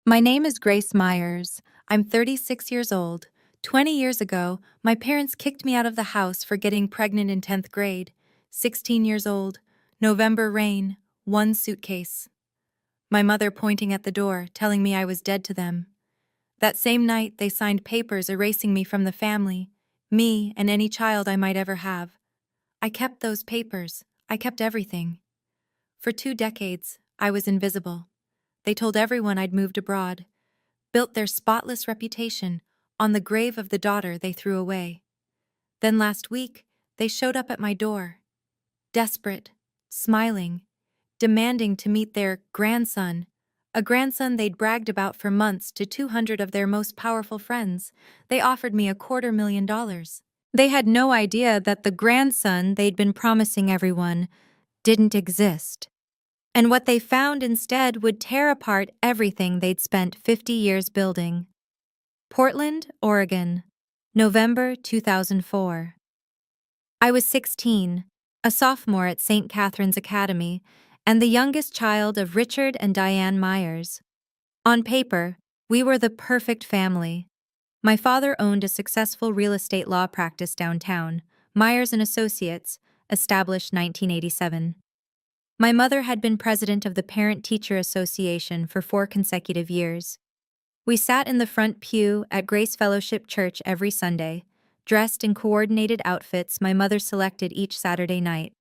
My name is Grace Myers. I'm 36 years old. 20 years ago, my parents kicked me out of the house for getting pregnant in 10th grade. 16 years old. November rain. One suitcase. My mother pointing at the door, telling me I was dead to them. That same night, they signed papers erasing me from the family, me and any child I might ever have. I kept those papers. I kept everything. For 2 decades, I was invisible. They told everyone I'd moved abroad, built their spotless reputation on the grave of the daughter they threw away. Then last week, they showed up at my door, desperate, smiling, demanding to meet their grandson, a grandson they'd bragged about for months to 200 of their most powerful friends. They offered me $250,000. They had no idea that the grandson they'd been promising everyone didn't exist. And what they found instead would tear apart everything they'd spent 50 years building. Portland, Oregon, November 2004. I was 16, a sophomore at St. Catherine's Academy, and the youngest child of Richard and Diane Myers. On paper, we were the perfect family. My father owned a successful real estate law practice downtown, Myers and Associates, established 1987. My mother had been president of the Parent-Teacher Association for 4 consecutive years. We sat in the front pew at Grace Fellowship Church every Sunday, dressed in coordinated outfits my mother selected each Saturday night.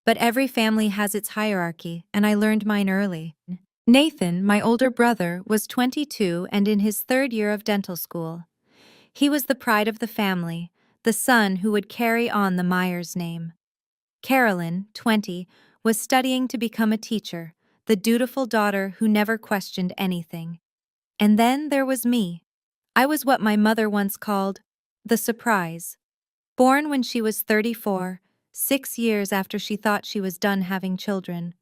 But every family has its hierarchy, and I learned mine early. Nathan, my older brother, was 22 and in his 3rd year of dental school. He was the pride of the family, the son who would carry on the Myers name. Carolyn, 20, was studying to become a teacher, the dutiful daughter who never questioned anything. And then there was me. I was what my mother once called the surprise. Born when she was 34, 6 years after she thought she was done having children.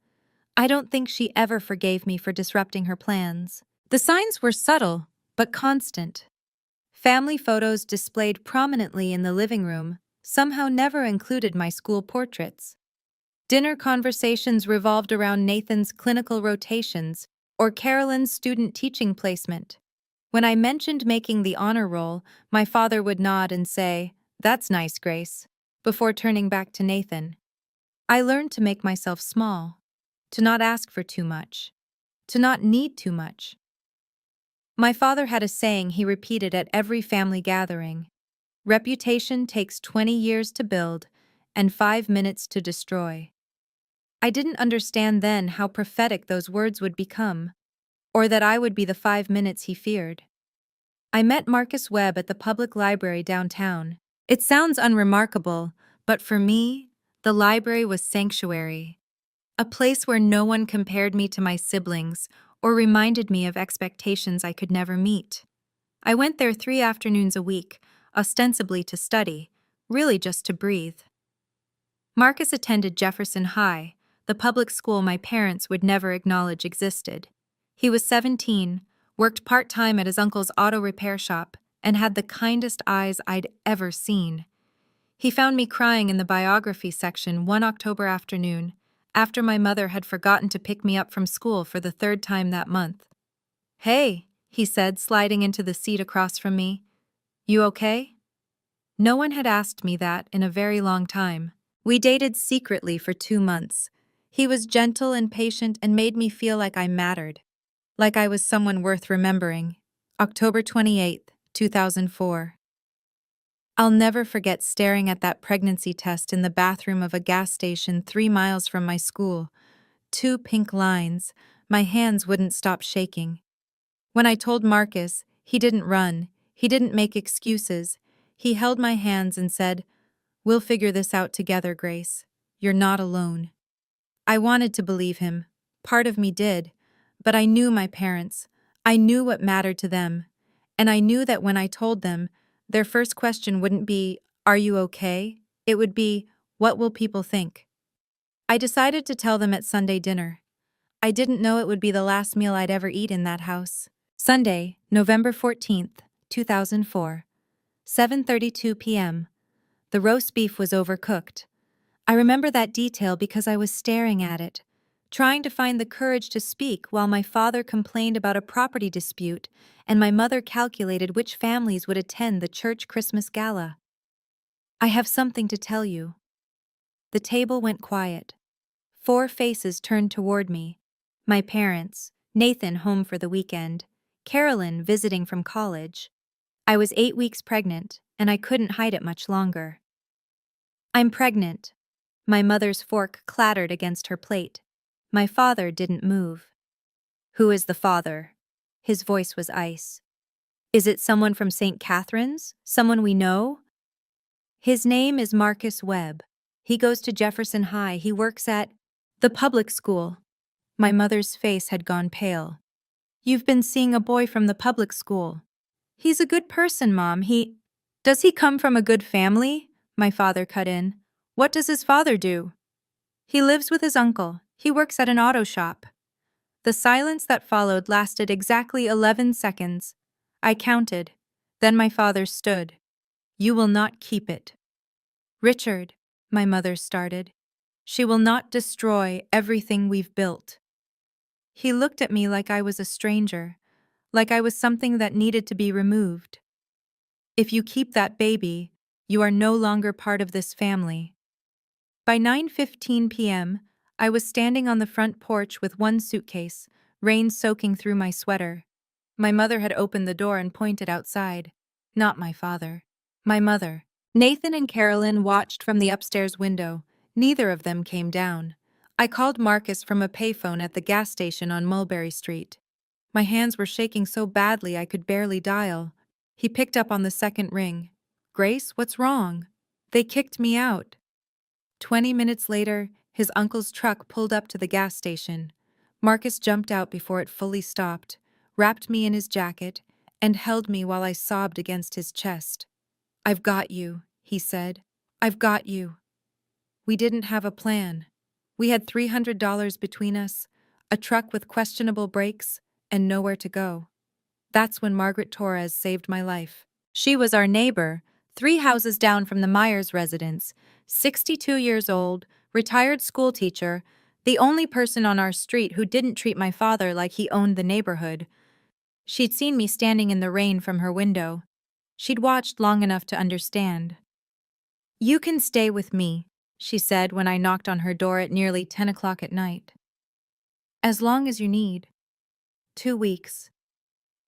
I don't think she ever forgave me for disrupting her plans. The signs were subtle, but constant. Family photos displayed prominently in the living room somehow never included my school portraits. Dinner conversations revolved around Nathan's clinical rotations or Carolyn's student teaching placement. When I mentioned making the honor roll, my father would nod and say, "That's nice, Grace," before turning back to Nathan. I learned to make myself small, to not ask for too much, to not need too much. My father had a saying he repeated at every family gathering: reputation takes 20 years to build and 5 minutes to destroy. I didn't understand then how prophetic those words would become, or that I would be the 5 minutes he feared. I met Marcus Webb at the public library downtown. It sounds unremarkable, but for me, the library was sanctuary. A place where no one compared me to my siblings or reminded me of expectations I could never meet. I went there 3 afternoons a week, ostensibly to study, really just to breathe. Marcus attended Jefferson High, the public school my parents would never acknowledge existed. He was 17, worked part-time at his uncle's auto repair shop, and had the kindest eyes I'd ever seen. He found me crying in the biography section one October afternoon, after my mother had forgotten to pick me up from school for the 3rd time that month. "Hey," he said, sliding into the seat across from me. "You okay?" No one had asked me that in a very long time. We dated secretly for 2 months. He was gentle and patient and made me feel like I mattered, like I was someone worth remembering. October 28, 2004. I'll never forget staring at that pregnancy test in the bathroom of a gas station 3 miles from my school. 2 pink lines. My hands wouldn't stop shaking. When I told Marcus, he didn't run. He didn't make excuses. He held my hands and said, "We'll figure this out together, Grace. You're not alone." I wanted to believe him. Part of me did. But I knew my parents. I knew what mattered to them. And I knew that when I told them, their first question wouldn't be, "Are you okay?" It would be, "What will people think?" I decided to tell them at Sunday dinner. I didn't know it would be the last meal I'd ever eat in that house. Sunday, November 14th, 2004. 7:32 p.m. The roast beef was overcooked. I remember that detail because I was staring at it, trying to find the courage to speak while my father complained about a property dispute and my mother calculated which families would attend the church Christmas gala. I have something to tell you. The table went quiet. 4 faces turned toward me. My parents, Nathan home for the weekend, Carolyn visiting from college. I was 8 weeks pregnant, and I couldn't hide it much longer. I'm pregnant. My mother's fork clattered against her plate. My father didn't move. Who is the father? His voice was ice. Is it someone from St. Catherine's? Someone we know? His name is Marcus Webb. He goes to Jefferson High. He works at the public school. My mother's face had gone pale. You've been seeing a boy from the public school. He's a good person, Mom. Does he come from a good family? My father cut in. What does his father do? He lives with his uncle. He works at an auto shop. The silence that followed lasted exactly 11 seconds. I counted. Then my father stood. You will not keep it. Richard, my mother started. She will not destroy everything we've built. He looked at me like I was a stranger, like I was something that needed to be removed. If you keep that baby, you are no longer part of this family. By 9:15 p.m., I was standing on the front porch with one suitcase, rain soaking through my sweater. My mother had opened the door and pointed outside. Not my father. My mother. Nathan and Carolyn watched from the upstairs window. Neither of them came down. I called Marcus from a payphone at the gas station on Mulberry Street. My hands were shaking so badly I could barely dial. He picked up on the second ring. Grace, what's wrong? They kicked me out. 20 minutes later, his uncle's truck pulled up to the gas station. Marcus jumped out before it fully stopped, wrapped me in his jacket, and held me while I sobbed against his chest. I've got you, he said. I've got you. We didn't have a plan. We had $300 between us, a truck with questionable brakes, and nowhere to go. That's when Margaret Torres saved my life. She was our neighbor, 3 houses down from the Myers residence, 62 years old, retired schoolteacher, the only person on our street who didn't treat my father like he owned the neighborhood. She'd seen me standing in the rain from her window. She'd watched long enough to understand. You can stay with me, she said when I knocked on her door at nearly 10 o'clock at night. As long as you need. 2 weeks.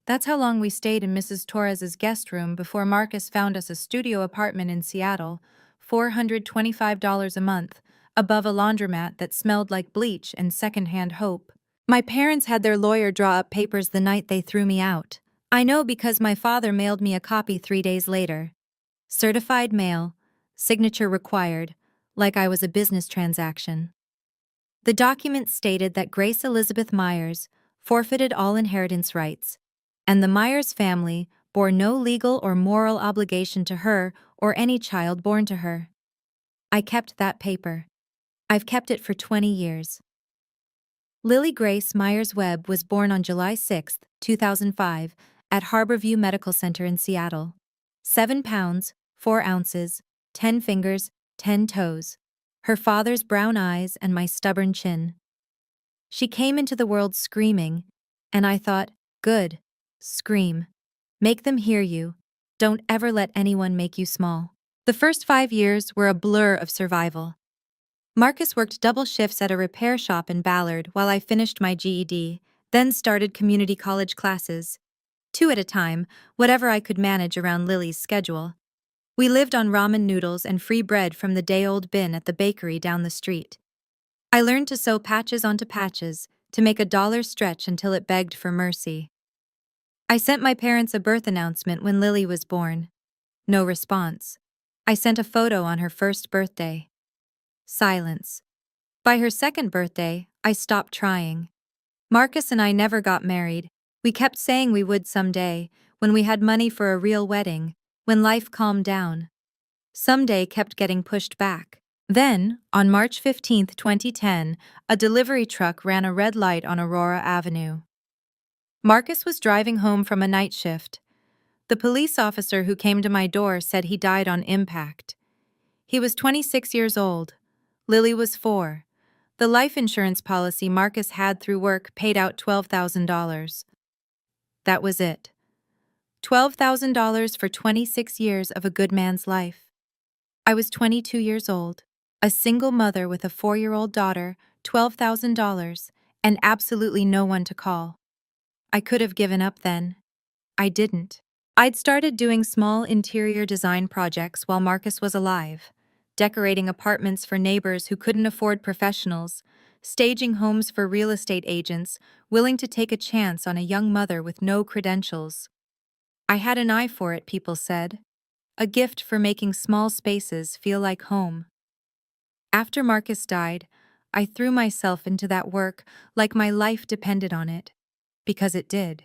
That's how long we stayed in Mrs. Torres's guest room before Marcus found us a studio apartment in Seattle, $425 a month, above a laundromat that smelled like bleach and secondhand hope. My parents had their lawyer draw up papers the night they threw me out. I know because my father mailed me a copy 3 days later. Certified mail, signature required, like I was a business transaction. The document stated that Grace Elizabeth Myers forfeited all inheritance rights, and the Myers family bore no legal or moral obligation to her or any child born to her. I kept that paper. I've kept it for 20 years. Lily Grace Myers Webb was born on July 6, 2005, at Harborview Medical Center in Seattle. 7 pounds, 4 ounces, 10 fingers, 10 toes. Her father's brown eyes and my stubborn chin. She came into the world screaming, and I thought, good. Scream. Make them hear you. Don't ever let anyone make you small. The first 5 years were a blur of survival. Marcus worked double shifts at a repair shop in Ballard while I finished my GED, then started community college classes. 2 at a time, whatever I could manage around Lily's schedule. We lived on ramen noodles and free bread from the day-old bin at the bakery down the street. I learned to sew patches onto patches, to make a dollar stretch until it begged for mercy. I sent my parents a birth announcement when Lily was born. No response. I sent a photo on her first birthday. Silence. By her second birthday, I stopped trying. Marcus and I never got married. We kept saying we would someday, when we had money for a real wedding, when life calmed down. Someday kept getting pushed back. Then, on March 15, 2010, a delivery truck ran a red light on Aurora Avenue. Marcus was driving home from a night shift. The police officer who came to my door said he died on impact. He was 26 years old. Lily was 4. The life insurance policy Marcus had through work paid out $12,000. That was it. $12,000 for 26 years of a good man's life. I was 22 years old, a single mother with a 4-year-old daughter, $12,000, and absolutely no one to call. I could have given up then. I didn't. I'd started doing small interior design projects while Marcus was alive, decorating apartments for neighbors who couldn't afford professionals, staging homes for real estate agents willing to take a chance on a young mother with no credentials. I had an eye for it, people said. A gift for making small spaces feel like home. After Marcus died, I threw myself into that work like my life depended on it, because it did.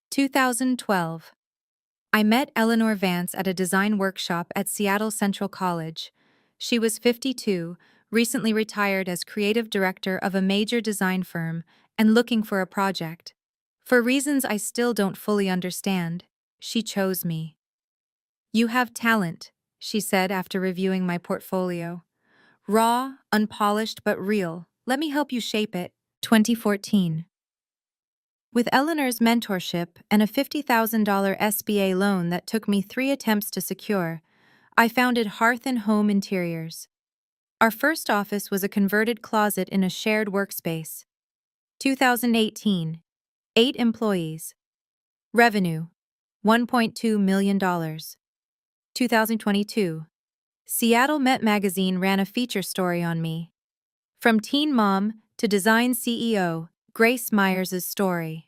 2012. I met Eleanor Vance at a design workshop at Seattle Central College. She was 52, recently retired as creative director of a major design firm, and looking for a project. For reasons I still don't fully understand, she chose me. "You have talent," she said after reviewing my portfolio. "Raw, unpolished, but real. Let me help you shape it." 2014. With Eleanor's mentorship and a $50,000 SBA loan that took me 3 attempts to secure, I founded Hearth and Home Interiors. Our first office was a converted closet in a shared workspace. 2018. 8 employees. Revenue, $1.2 million. 2022. Seattle Met Magazine ran a feature story on me. From teen mom to design CEO, Grace Myers' story.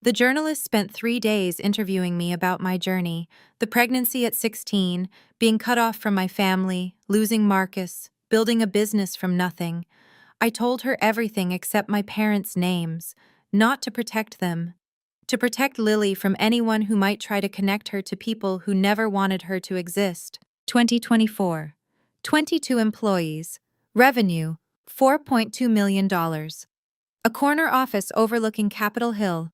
The journalist spent 3 days interviewing me about my journey, the pregnancy at 16, being cut off from my family, losing Marcus, building a business from nothing. I told her everything except my parents' names, not to protect them. To protect Lily from anyone who might try to connect her to people who never wanted her to exist. 2024. 22 employees. Revenue, $4.2 million. A corner office overlooking Capitol Hill.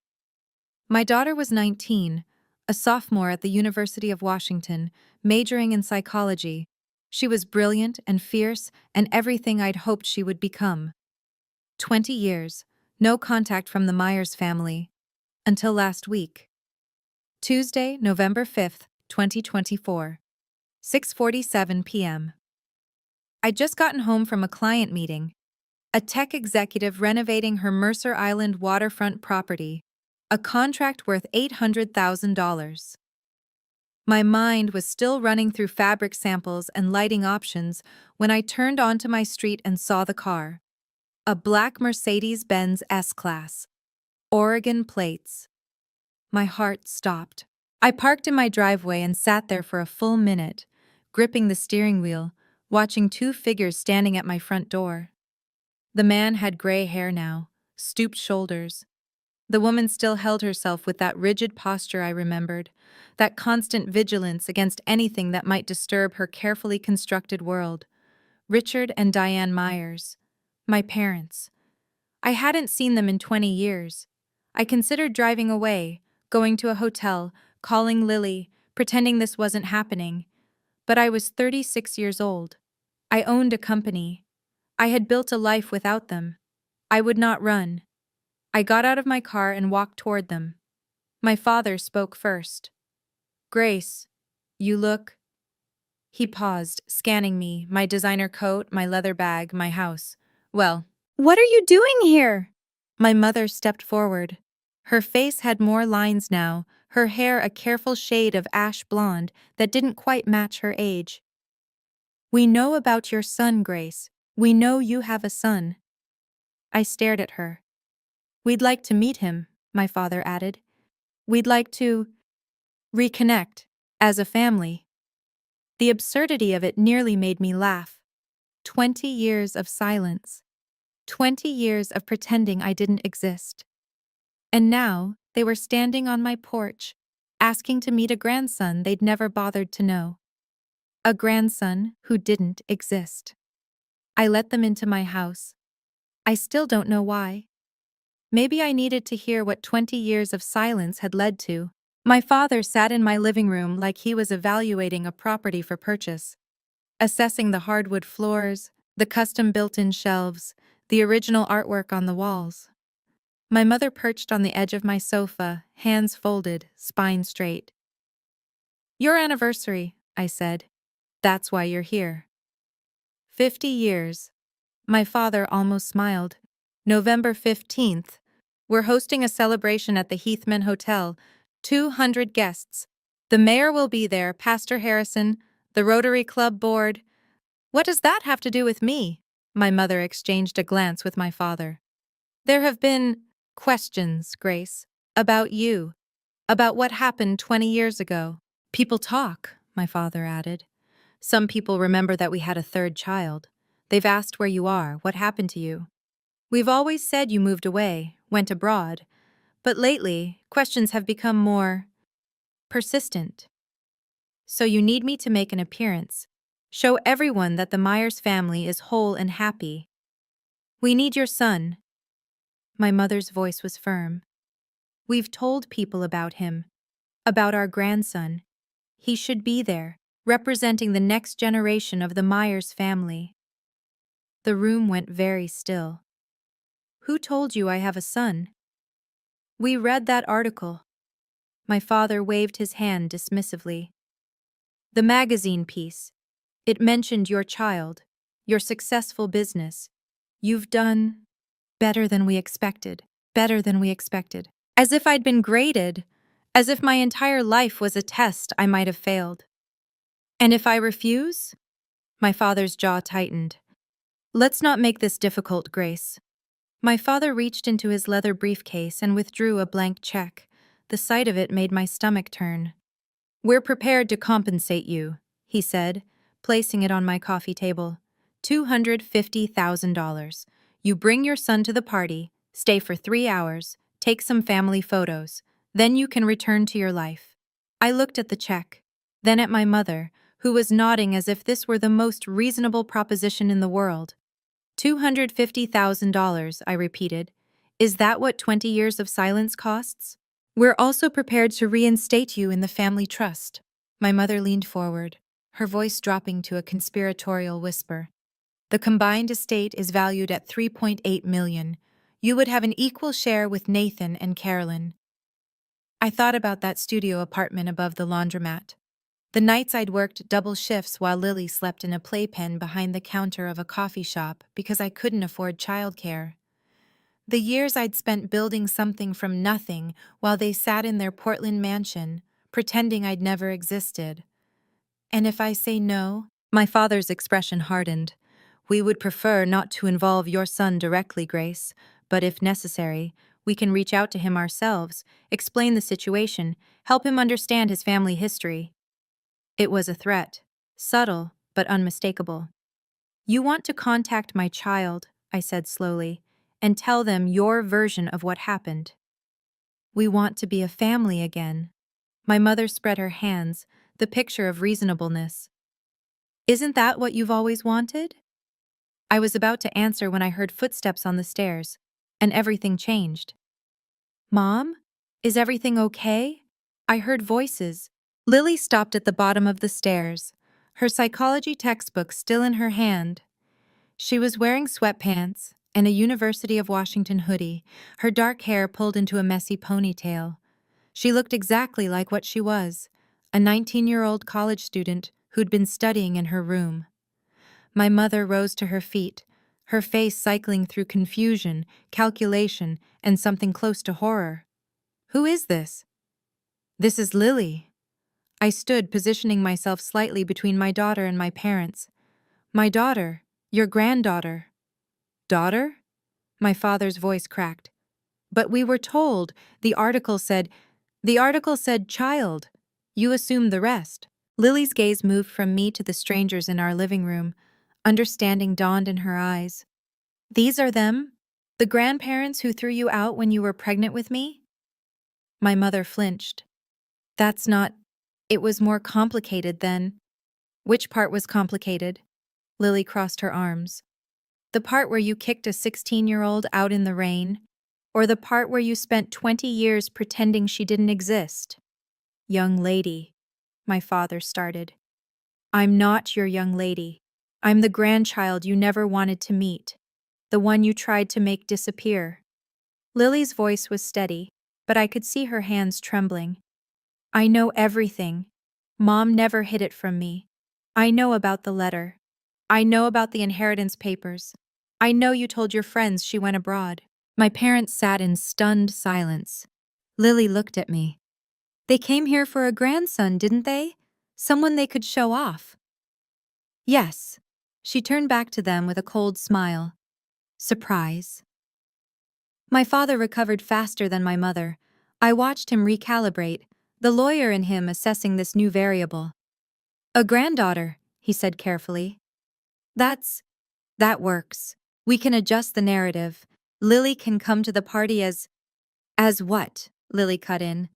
My daughter was 19, a sophomore at the University of Washington, majoring in psychology. She was brilliant and fierce and everything I'd hoped she would become. 20 years, no contact from the Myers family. Until last week. Tuesday, November 5th, 2024. 6:47 p.m. I'd just gotten home from a client meeting. A tech executive renovating her Mercer Island waterfront property. A contract worth $800,000. My mind was still running through fabric samples and lighting options when I turned onto my street and saw the car. A black Mercedes-Benz S-Class. Oregon plates. My heart stopped. I parked in my driveway and sat there for a full minute, gripping the steering wheel, watching 2 figures standing at my front door. The man had gray hair now, stooped shoulders. The woman still held herself with that rigid posture I remembered, that constant vigilance against anything that might disturb her carefully constructed world. Richard and Diane Myers. My parents. I hadn't seen them in 20 years. I considered driving away, going to a hotel, calling Lily, pretending this wasn't happening. But I was 36 years old. I owned a company. I had built a life without them. I would not run. I got out of my car and walked toward them. My father spoke first. "Grace, you look..." He paused, scanning me, my designer coat, my leather bag, my house. "Well, what are you doing here?" My mother stepped forward. Her face had more lines now, her hair a careful shade of ash blonde that didn't quite match her age. "We know about your son, Grace. We know you have a son." I stared at her. "We'd like to meet him," my father added. "We'd like to reconnect, as a family." The absurdity of it nearly made me laugh. 20 years of silence. 20 years of pretending I didn't exist. And now, they were standing on my porch, asking to meet a grandson they'd never bothered to know. A grandson who didn't exist. I let them into my house. I still don't know why. Maybe I needed to hear what 20 years of silence had led to. My father sat in my living room like he was evaluating a property for purchase, assessing the hardwood floors, The custom built-in shelves, the original artwork on the walls. My mother perched on the edge of my sofa, hands folded, spine straight. "Your anniversary," I said. "That's why you're here." 50 years. My father almost smiled. November 15th. We're hosting a celebration at the Heathman Hotel. 200 guests. The mayor will be there, Pastor Harrison, the Rotary Club board. What does that have to do with me? My mother exchanged a glance with my father. There have been questions, Grace, about you, about what happened 20 years ago. People talk, my father added. Some people remember that we had a third child. They've asked where you are, what happened to you. We've always said you moved away, went abroad, but lately, questions have become more persistent. So you need me to make an appearance. Show everyone that the Myers family is whole and happy. We need your son. My mother's voice was firm. We've told people about him, about our grandson. He should be there, representing the next generation of the Myers family. The room went very still. Who told you I have a son? We read that article. My father waved his hand dismissively. The magazine piece. It mentioned your child, your successful business. You've done better than we expected, better than we expected. As if I'd been graded, as if my entire life was a test I might have failed. And if I refuse? My father's jaw tightened. Let's not make this difficult, Grace. My father reached into his leather briefcase and withdrew a blank check. The sight of it made my stomach turn. We're prepared to compensate you, he said, placing it on my coffee table. $250,000. You bring your son to the party, stay for 3 hours, take some family photos. Then you can return to your life. I looked at the check, then at my mother, who was nodding as if this were the most reasonable proposition in the world. $250,000, I repeated. Is that what 20 years of silence costs? We're also prepared to reinstate you in the family trust. My mother leaned forward, her voice dropping to a conspiratorial whisper. The combined estate is valued at $3.8 million. You would have an equal share with Nathan and Carolyn. I thought about that studio apartment above the laundromat. The nights I'd worked double shifts while Lily slept in a playpen behind the counter of a coffee shop because I couldn't afford childcare. The years I'd spent building something from nothing while they sat in their Portland mansion, pretending I'd never existed. And if I say no? My father's expression hardened. We would prefer not to involve your son directly, Grace, but if necessary, we can reach out to him ourselves, explain the situation, help him understand his family history. It was a threat, subtle but unmistakable. You want to contact my child, I said slowly, and tell them your version of what happened. We want to be a family again. My mother spread her hands, the picture of reasonableness. Isn't that what you've always wanted? I was about to answer when I heard footsteps on the stairs, and everything changed. Mom? Is everything okay? I heard voices. Lily stopped at the bottom of the stairs, her psychology textbook still in her hand. She was wearing sweatpants and a University of Washington hoodie, her dark hair pulled into a messy ponytail. She looked exactly like what she was, a 19-year-old college student who'd been studying in her room. My mother rose to her feet, her face cycling through confusion, calculation, and something close to horror. Who is this? This is Lily. I stood, positioning myself slightly between my daughter and my parents. My daughter, your granddaughter. Daughter? My father's voice cracked. But we were told, the article said child. You assumed the rest. Lily's gaze moved from me to the strangers in our living room. Understanding dawned in her eyes. These are them? The grandparents who threw you out when you were pregnant with me? My mother flinched. That's not... It was more complicated than... Which part was complicated? Lily crossed her arms. The part where you kicked a 16-year-old out in the rain? Or the part where you spent 20 years pretending she didn't exist? Young lady, my father started. I'm not your young lady. I'm the grandchild you never wanted to meet, the one you tried to make disappear. Lily's voice was steady, but I could see her hands trembling. I know everything. Mom never hid it from me. I know about the letter. I know about the inheritance papers. I know you told your friends she went abroad. My parents sat in stunned silence. Lily looked at me. They came here for a grandson, didn't they? Someone they could show off. Yes. She turned back to them with a cold smile. Surprise. My father recovered faster than my mother. I watched him recalibrate, the lawyer in him assessing this new variable. A granddaughter, he said carefully. That works. We can adjust the narrative. Lily can come to the party as what? Lily cut in.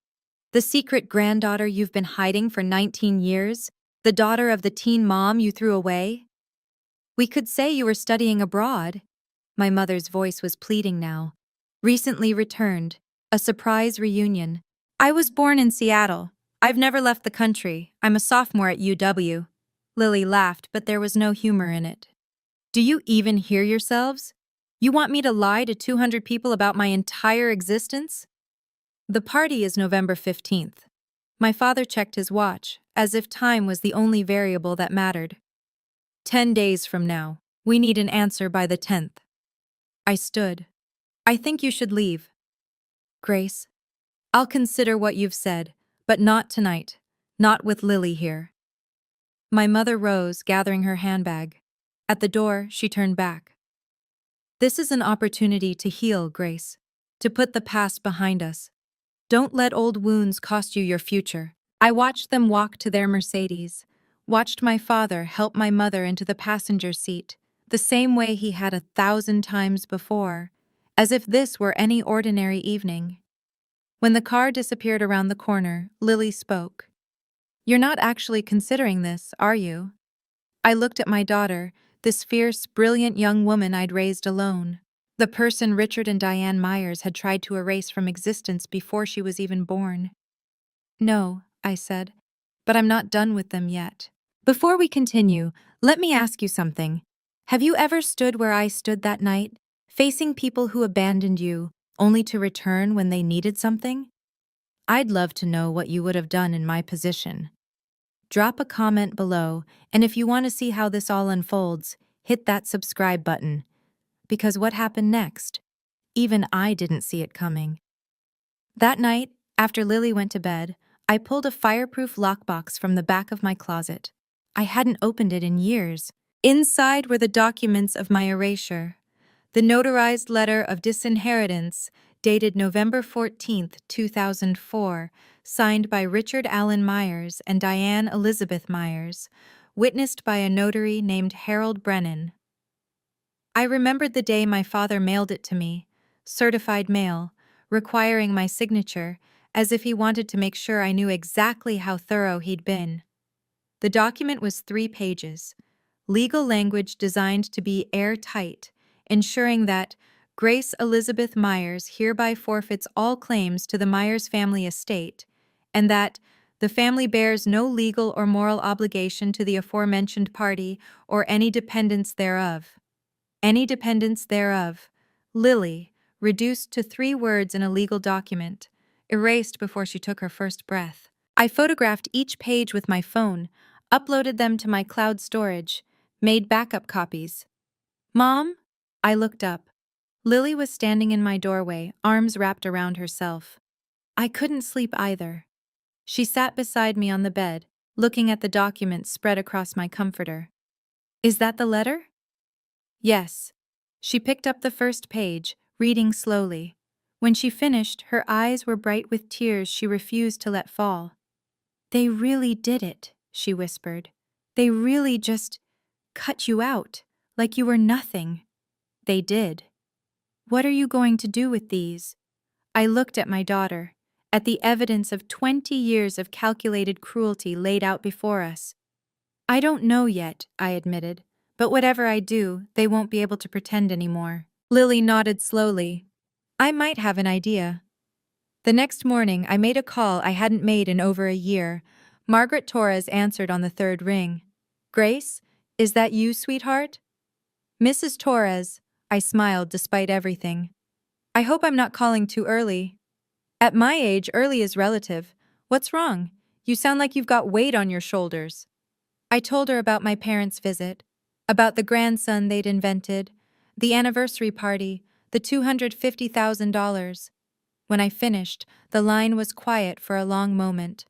The secret granddaughter you've been hiding for 19 years? The daughter of the teen mom you threw away? We could say you were studying abroad. My mother's voice was pleading now. Recently returned. A surprise reunion. I was born in Seattle. I've never left the country. I'm a sophomore at UW. Lily laughed, but there was no humor in it. Do you even hear yourselves? You want me to lie to 200 people about my entire existence? The party is November 15th. My father checked his watch, as if time was the only variable that mattered. 10 days from now. We need an answer by the 10th. I stood. I think you should leave. Grace, I'll consider what you've said, but not tonight. Not with Lily here. My mother rose, gathering her handbag. At the door, she turned back. This is an opportunity to heal, Grace. To put the past behind us. Don't let old wounds cost you your future. I watched them walk to their Mercedes. Watched my father help my mother into the passenger seat, the same way he had 1,000 times before, as if this were any ordinary evening. When the car disappeared around the corner, Lily spoke. You're not actually considering this, are you? I looked at my daughter, this fierce, brilliant young woman I'd raised alone. The person Richard and Diane Myers had tried to erase from existence before she was even born. No, I said, but I'm not done with them yet. Before we continue, let me ask you something. Have you ever stood where I stood that night, facing people who abandoned you, only to return when they needed something? I'd love to know what you would have done in my position. Drop a comment below, and if you want to see how this all unfolds, hit that subscribe button. Because what happened next? Even I didn't see it coming. That night, after Lily went to bed, I pulled a fireproof lockbox from the back of my closet. I hadn't opened it in years. Inside were the documents of my erasure. The notarized letter of disinheritance, dated November 14th, 2004, signed by Richard Allen Myers and Diane Elizabeth Myers, witnessed by a notary named Harold Brennan. I remembered the day my father mailed it to me, certified mail, requiring my signature, as if he wanted to make sure I knew exactly how thorough he'd been. The document was 3 pages, legal language designed to be airtight, ensuring that Grace Elizabeth Myers hereby forfeits all claims to the Myers family estate, and that the family bears no legal or moral obligation to the aforementioned party or any dependents thereof. Any dependents thereof. Lily, reduced to 3 words in a legal document, erased before she took her first breath. I photographed each page with my phone, uploaded them to my cloud storage, made backup copies. Mom? I looked up. Lily was standing in my doorway, arms wrapped around herself. I couldn't sleep either. She sat beside me on the bed, looking at the documents spread across my comforter. Is that the letter? Yes. She picked up the first page, reading slowly. When she finished, her eyes were bright with tears she refused to let fall. They really did it, she whispered. They really just cut you out, like you were nothing. They did. What are you going to do with these? I looked at my daughter, at the evidence of 20 years of calculated cruelty laid out before us. I don't know yet, I admitted, but whatever I do, they won't be able to pretend anymore. Lily nodded slowly. I might have an idea. The next morning, I made a call I hadn't made in over a year. Margaret Torres answered on the 3rd ring. Grace, Is that you, sweetheart? Mrs. Torres, I smiled despite everything. I hope I'm not calling too early. At my age, early is relative. What's wrong? You sound like you've got weight on your shoulders. I told her about my parents' visit, about the grandson they'd invented, the anniversary party, the $250,000. When I finished, the line was quiet for a long moment.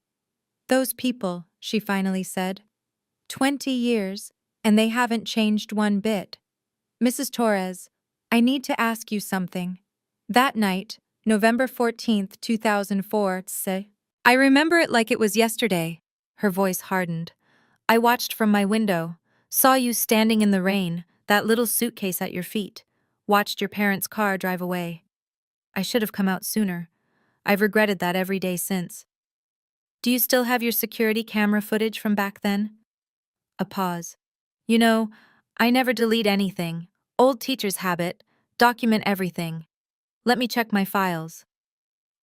Those people, she finally said. 20 years, and they haven't changed one bit. Mrs. Torres, I need to ask you something. That night, November 14th, 2004, I remember it like it was yesterday. Her voice hardened. I watched from my window, saw you standing in the rain, that little suitcase at your feet, watched your parents' car drive away. I should have come out sooner. I've regretted that every day since. Do you still have your security camera footage from back then? A pause. You know, I never delete anything. Old teachers' habit. Document everything. Let me check my files.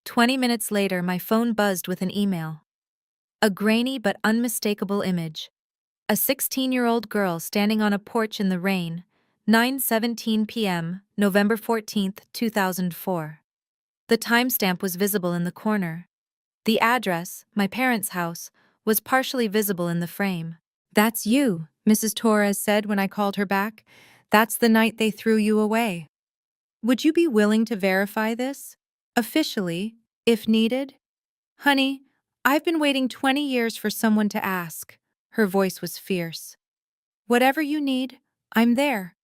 20 minutes later, my phone buzzed with an email. A grainy but unmistakable image. A 16-year-old girl standing on a porch in the rain, 9:17 p.m., November 14th, 2004. The timestamp was visible in the corner. The address, my parents' house, was partially visible in the frame. That's you, Mrs. Torres said when I called her back. That's the night they threw you away. Would you be willing to verify this? Officially, if needed? Honey, I've been waiting 20 years for someone to ask. Her voice was fierce. Whatever you need, I'm there.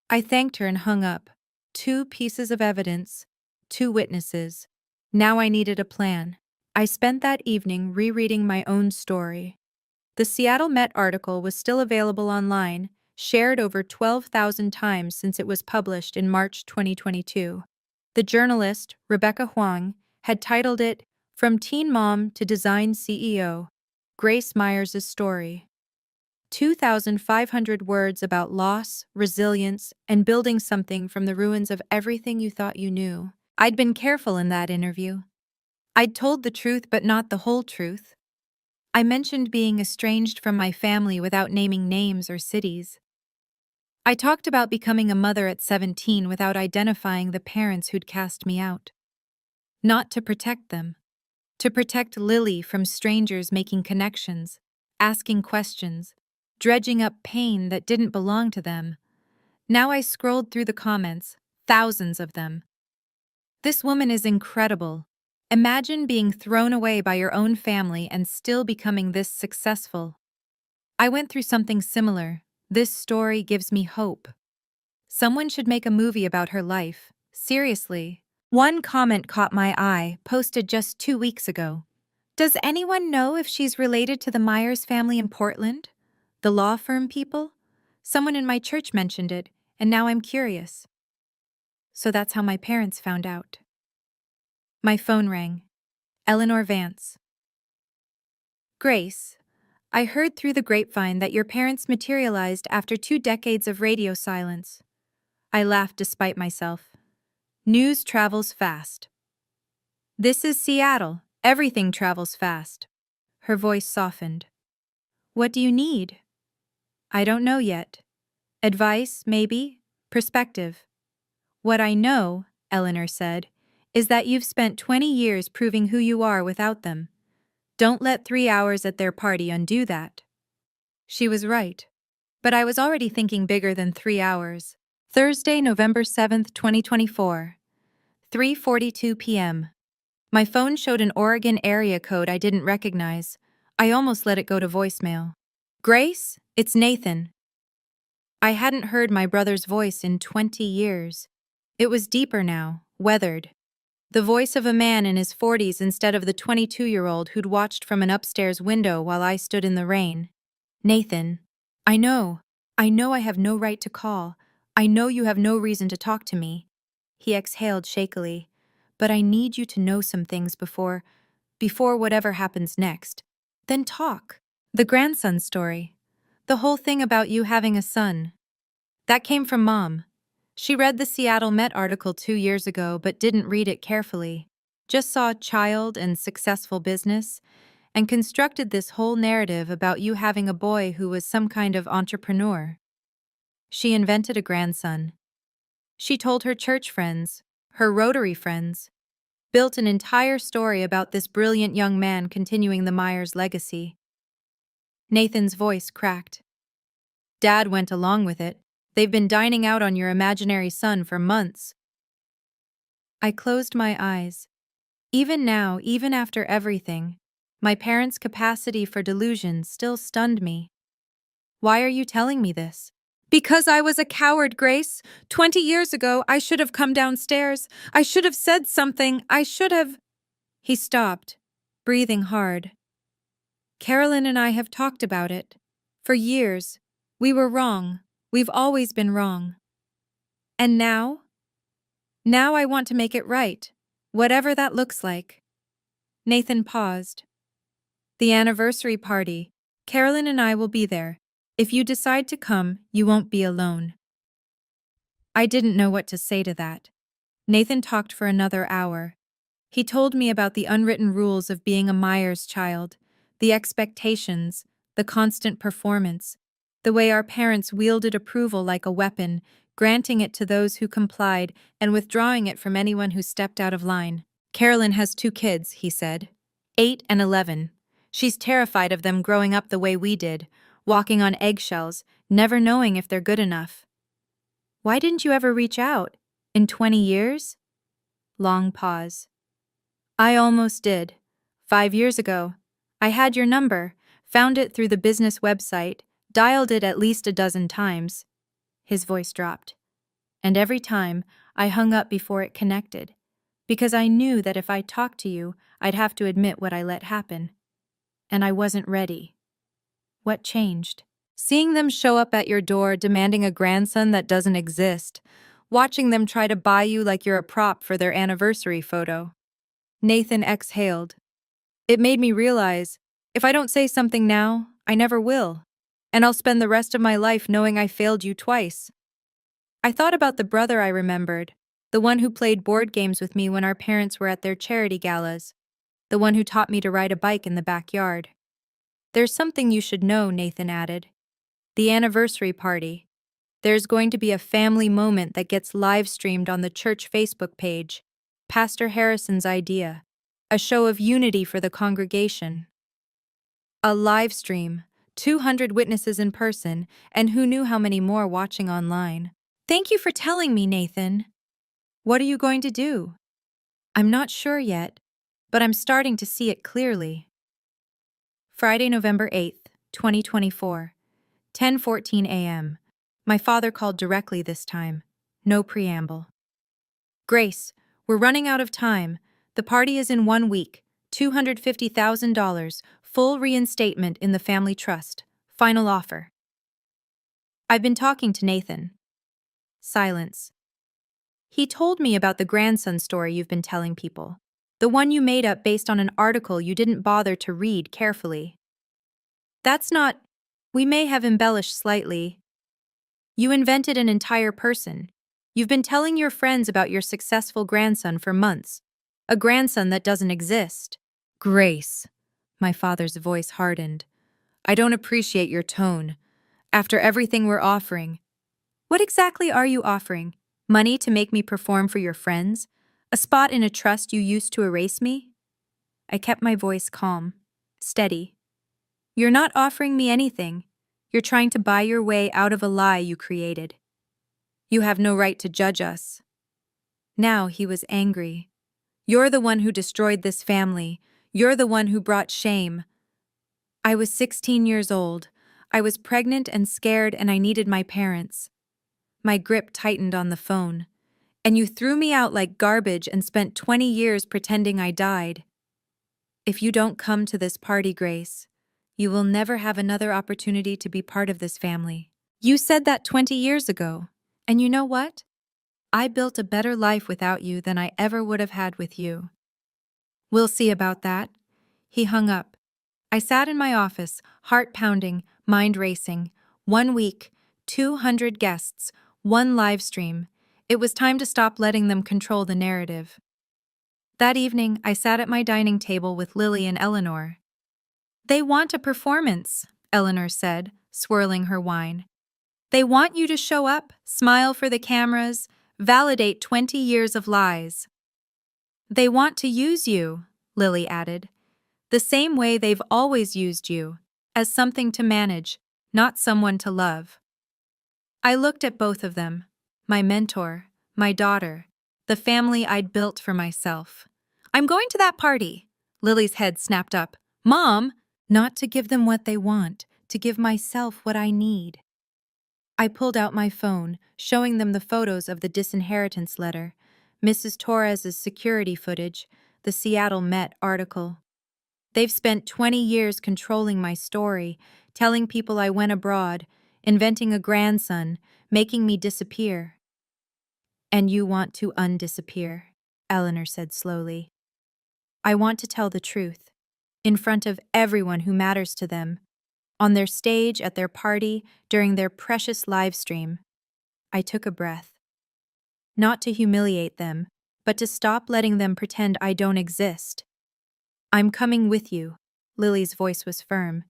I thanked her and hung up. 2 pieces of evidence, 2 witnesses. Now I needed a plan. I spent that evening rereading my own story. The Seattle Met article was still available online, shared over 12,000 times since it was published in March 2022. The journalist, Rebecca Huang, had titled it, From Teen Mom to Design CEO, Grace Myers' Story. 2,500 words about loss, resilience, and building something from the ruins of everything you thought you knew. I'd been careful in that interview. I'd told the truth but not the whole truth. I mentioned being estranged from my family without naming names or cities. I talked about becoming a mother at 17 without identifying the parents who'd cast me out. Not to protect them. To protect Lily from strangers making connections, asking questions, dredging up pain that didn't belong to them. Now I scrolled through the comments, thousands of them. This woman is incredible. Imagine being thrown away by your own family and still becoming this successful. I went through something similar. This story gives me hope. Someone should make a movie about her life. Seriously. One comment caught my eye, posted just 2 weeks ago. Does anyone know if she's related to the Myers family in Portland? The law firm people? Someone in my church mentioned it, and now I'm curious. So that's how my parents found out. My phone rang. Eleanor Vance. Grace, I heard through the grapevine that your parents materialized after 2 decades of radio silence. I laughed despite myself. News travels fast. This is Seattle. Everything travels fast. Her voice softened. What do you need? I don't know yet. Advice, maybe? Perspective. What I know, Eleanor said, is that you've spent 20 years proving who you are without them. Don't let 3 hours at their party undo that. She was right. But I was already thinking bigger than 3 hours. Thursday, November 7th, 2024. 3:42 p.m. My phone showed an Oregon area code I didn't recognize. I almost let it go to voicemail. Grace, it's Nathan. I hadn't heard my brother's voice in 20 years. It was deeper now, weathered. The voice of a man in his 40s instead of the 22-year-old who'd watched from an upstairs window while I stood in the rain. Nathan, I know I have no right to call. I know you have no reason to talk to me. He exhaled shakily. But I need you to know some things before whatever happens next. Then talk. The grandson story. The whole thing about you having a son. That came from Mom. She read the Seattle Met article 2 years ago but didn't read it carefully. Just saw child and successful business, and constructed this whole narrative about you having a boy who was some kind of entrepreneur. She invented a grandson. She told her church friends, her Rotary friends, built an entire story about this brilliant young man continuing the Myers legacy. Nathan's voice cracked. Dad went along with it. They've been dining out on your imaginary son for months. I closed my eyes. Even now, even after everything, my parents' capacity for delusion still stunned me. Why are you telling me this? Because I was a coward, Grace. 20 years ago, I should have come downstairs. I should have said something. I should have... He stopped, breathing hard. Carolyn and I have talked about it. For years. We were wrong. We've always been wrong. And now? Now I want to make it right, whatever that looks like. Nathan paused. The anniversary party. Carolyn and I will be there. If you decide to come, you won't be alone. I didn't know what to say to that. Nathan talked for another hour. He told me about the unwritten rules of being a Myers child, the expectations, the constant performance, the way our parents wielded approval like a weapon, granting it to those who complied and withdrawing it from anyone who stepped out of line. Carolyn has 2 kids, he said. 8 and 11. She's terrified of them growing up the way we did, walking on eggshells, never knowing if they're good enough. Why didn't you ever reach out? In 20 years? Long pause. I almost did. 5 years ago. I had your number, found it through the business website, dialed it at least a dozen times. His voice dropped. And every time, I hung up before it connected, because I knew that if I talked to you, I'd have to admit what I let happen. And I wasn't ready. What changed? Seeing them show up at your door demanding a grandson that doesn't exist, watching them try to buy you like you're a prop for their anniversary photo. Nathan exhaled. It made me realize, if I don't say something now, I never will, and I'll spend the rest of my life knowing I failed you twice. I thought about the brother I remembered, the one who played board games with me when our parents were at their charity galas, the one who taught me to ride a bike in the backyard. There's something you should know, Nathan added. The anniversary party. There's going to be a family moment that gets live-streamed on the church Facebook page. Pastor Harrison's idea. A show of unity for the congregation. A live stream, 200 witnesses in person, and who knew how many more watching online. Thank you for telling me, Nathan. What are you going to do? I'm not sure yet, but I'm starting to see it clearly. Friday, November 8th, 2024, 10:14 a.m. My father called directly this time. No preamble. Grace, we're running out of time. The party is in 1 week. $250,000, full reinstatement in the family trust. Final offer. I've been talking to Nathan. Silence. He told me about the grandson story you've been telling people. The one you made up based on an article you didn't bother to read carefully. That's not... We may have embellished slightly. You invented an entire person. You've been telling your friends about your successful grandson for months. A grandson that doesn't exist. Grace. My father's voice hardened. I don't appreciate your tone. After everything we're offering. What exactly are you offering? Money to make me perform for your friends? A spot in a trust you used to erase me? I kept my voice calm, steady. You're not offering me anything. You're trying to buy your way out of a lie you created. You have no right to judge us. Now he was angry. You're the one who destroyed this family. You're the one who brought shame. I was 16 years old. I was pregnant and scared, and I needed my parents. My grip tightened on the phone. And you threw me out like garbage and spent 20 years pretending I died. If you don't come to this party, Grace, you will never have another opportunity to be part of this family. You said that 20 years ago. And you know what? I built a better life without you than I ever would have had with you. We'll see about that. He hung up. I sat in my office, heart pounding, mind racing. 1 week, 200 guests, 1 live stream. It was time to stop letting them control the narrative. That evening, I sat at my dining table with Lily and Eleanor. They want a performance, Eleanor said, swirling her wine. They want you to show up, smile for the cameras, validate 20 years of lies. They want to use you, Lily added, the same way they've always used you, as something to manage, not someone to love. I looked at both of them, my mentor, my daughter, the family I'd built for myself. I'm going to that party. Lily's head snapped up. Mom, not to give them what they want, to give myself what I need. I pulled out my phone, showing them the photos of the disinheritance letter, Mrs. Torres's security footage, the Seattle Met article. They've spent 20 years controlling my story, telling people I went abroad, inventing a grandson, making me disappear. And you want to undisappear, Eleanor said slowly. I want to tell the truth, in front of everyone who matters to them, on their stage, at their party, during their precious live stream. I took a breath. Not to humiliate them, but to stop letting them pretend I don't exist. I'm coming with you. Lily's voice was firm.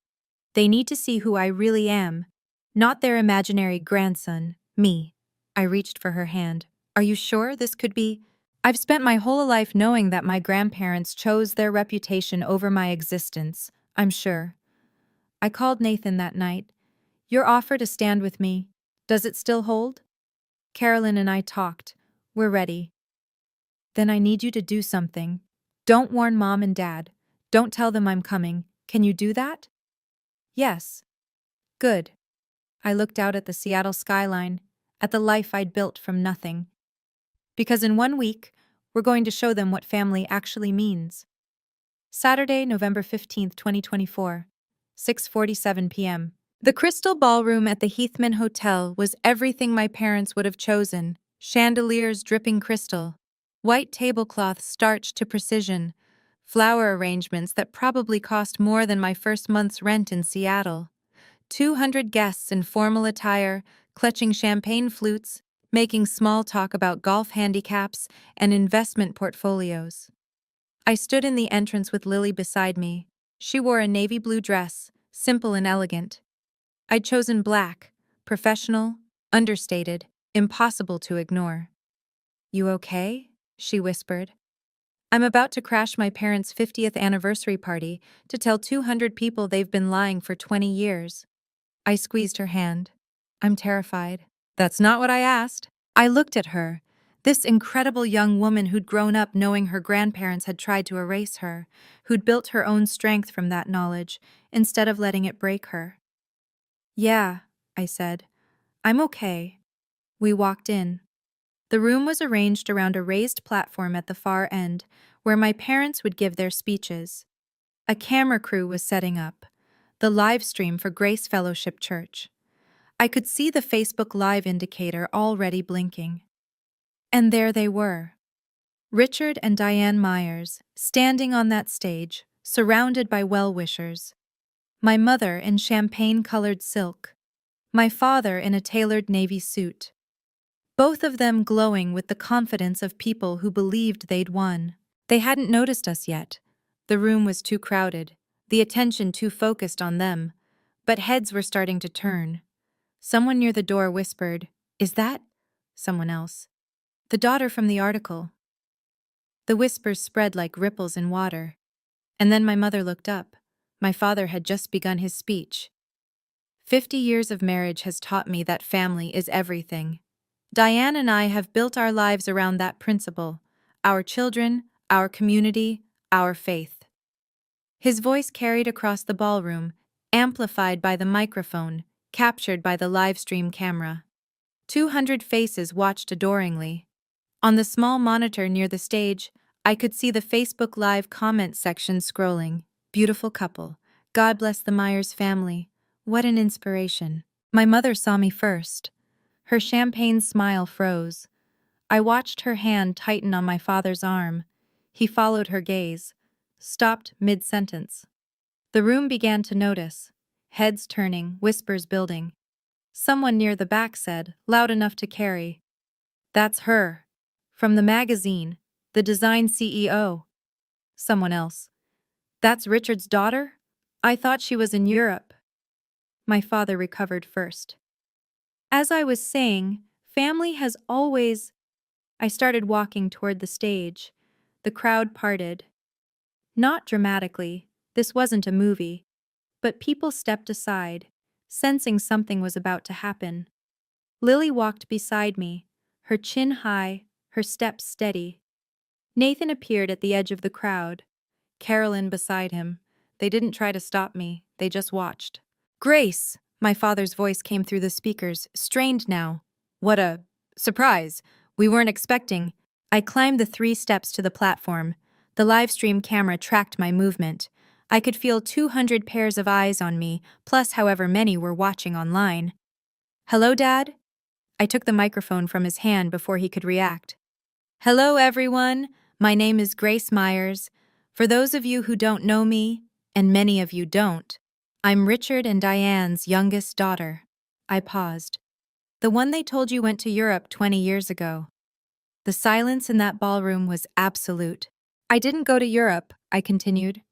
They need to see who I really am, not their imaginary grandson, me. I reached for her hand. Are you sure this could be? I've spent my whole life knowing that my grandparents chose their reputation over my existence, I'm sure. I called Nathan that night. Your offer to stand with me, does it still hold? Carolyn and I talked. We're ready. Then I need you to do something. Don't warn Mom and Dad. Don't tell them I'm coming. Can you do that? Yes. Good. I looked out at the Seattle skyline, at the life I'd built from nothing. Because in 1 week, we're going to show them what family actually means. Saturday, November 15th, 2024, 6:47 p.m. The Crystal Ballroom at the Heathman Hotel was everything my parents would have chosen. Chandeliers dripping crystal, white tablecloths starched to precision, flower arrangements that probably cost more than my first month's rent in Seattle. 200 guests in formal attire, clutching champagne flutes, making small talk about golf handicaps and investment portfolios. I stood in the entrance with Lily beside me. She wore a navy blue dress, simple and elegant. I'd chosen black, professional, understated, impossible to ignore. You okay? She whispered. I'm about to crash my parents' 50th anniversary party to tell 200 people they've been lying for 20 years. I squeezed her hand. I'm terrified. That's not what I asked. I looked at her, this incredible young woman who'd grown up knowing her grandparents had tried to erase her, who'd built her own strength from that knowledge, instead of letting it break her. Yeah, I said. I'm okay. We walked in. The room was arranged around a raised platform at the far end, where my parents would give their speeches. A camera crew was setting up, the live stream for Grace Fellowship Church. I could see the Facebook Live indicator already blinking. And there they were. Richard and Diane Myers, standing on that stage, surrounded by well-wishers. My mother in champagne-colored silk. My father in a tailored navy suit. Both of them glowing with the confidence of people who believed they'd won. They hadn't noticed us yet. The room was too crowded, the attention too focused on them, but heads were starting to turn. Someone near the door whispered, "Is that?" Someone else. "The daughter from the article." The whispers spread like ripples in water. And then my mother looked up. My father had just begun his speech. 50 years of marriage has taught me that family is everything. Diane and I have built our lives around that principle. Our children, our community, our faith. His voice carried across the ballroom, amplified by the microphone, captured by the live stream camera. 200 faces watched adoringly. On the small monitor near the stage, I could see the Facebook Live comment section scrolling. Beautiful couple. God bless the Myers family. What an inspiration. My mother saw me first. Her champagne smile froze. I watched her hand tighten on my father's arm. He followed her gaze, stopped mid-sentence. The room began to notice. Heads turning, whispers building. Someone near the back said, loud enough to carry, "That's her. From the magazine, the design CEO." Someone else, "That's Richard's daughter?" I thought she was in Europe. My father recovered first. As I was saying, family has always... I started walking toward the stage. The crowd parted. Not dramatically, this wasn't a movie, but people stepped aside, sensing something was about to happen. Lily walked beside me, her chin high, her steps steady. Nathan appeared at the edge of the crowd. Carolyn beside him. They didn't try to stop me, they just watched. Grace! My father's voice came through the speakers, strained now. What a surprise. We weren't expecting. I climbed the 3 steps to the platform. The live stream camera tracked my movement. I could feel 200 pairs of eyes on me, plus however many were watching online. Hello, Dad? I took the microphone from his hand before he could react. Hello, everyone. My name is Grace Myers. For those of you who don't know me, and many of you don't, I'm Richard and Diane's youngest daughter. I paused. The one they told you went to Europe 20 years ago. The silence in that ballroom was absolute. I didn't go to Europe, I continued.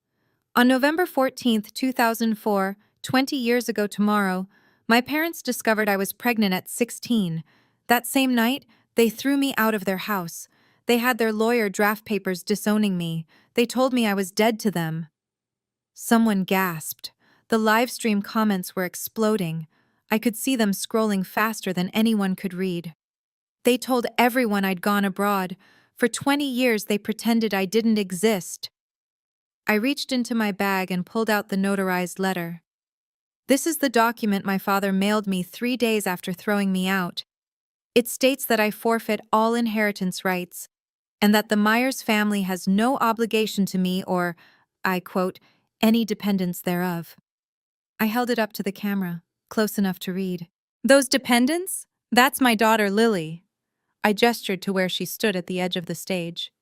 On November 14th, 2004, 20 years ago tomorrow, my parents discovered I was pregnant at 16. That same night, they threw me out of their house. They had their lawyer draft papers disowning me. They told me I was dead to them. Someone gasped. The live stream comments were exploding. I could see them scrolling faster than anyone could read. They told everyone I'd gone abroad. For 20 years they pretended I didn't exist. I reached into my bag and pulled out the notarized letter. This is the document my father mailed me 3 days after throwing me out. It states that I forfeit all inheritance rights, and that the Myers family has no obligation to me or, I quote, any dependents thereof. I held it up to the camera, close enough to read. Those dependents? That's my daughter Lily. I gestured to where she stood at the edge of the stage.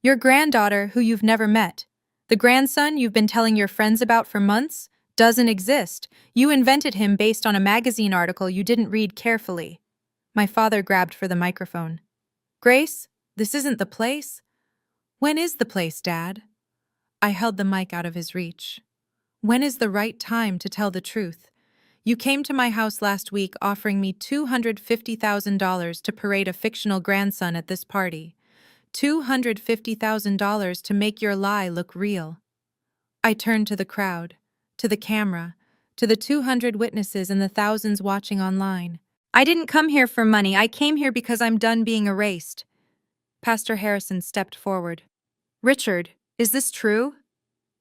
Your granddaughter, who you've never met. The grandson you've been telling your friends about for months doesn't exist. You invented him based on a magazine article you didn't read carefully. My father grabbed for the microphone. Grace, this isn't the place. When is the place, Dad? I held the mic out of his reach. When is the right time to tell the truth? You came to my house last week offering me $250,000 to parade a fictional grandson at this party. $250,000 to make your lie look real. I turned to the crowd, to the camera, to the 200 witnesses and the thousands watching online. I didn't come here for money. I came here because I'm done being erased. Pastor Harrison stepped forward. Richard, is this true?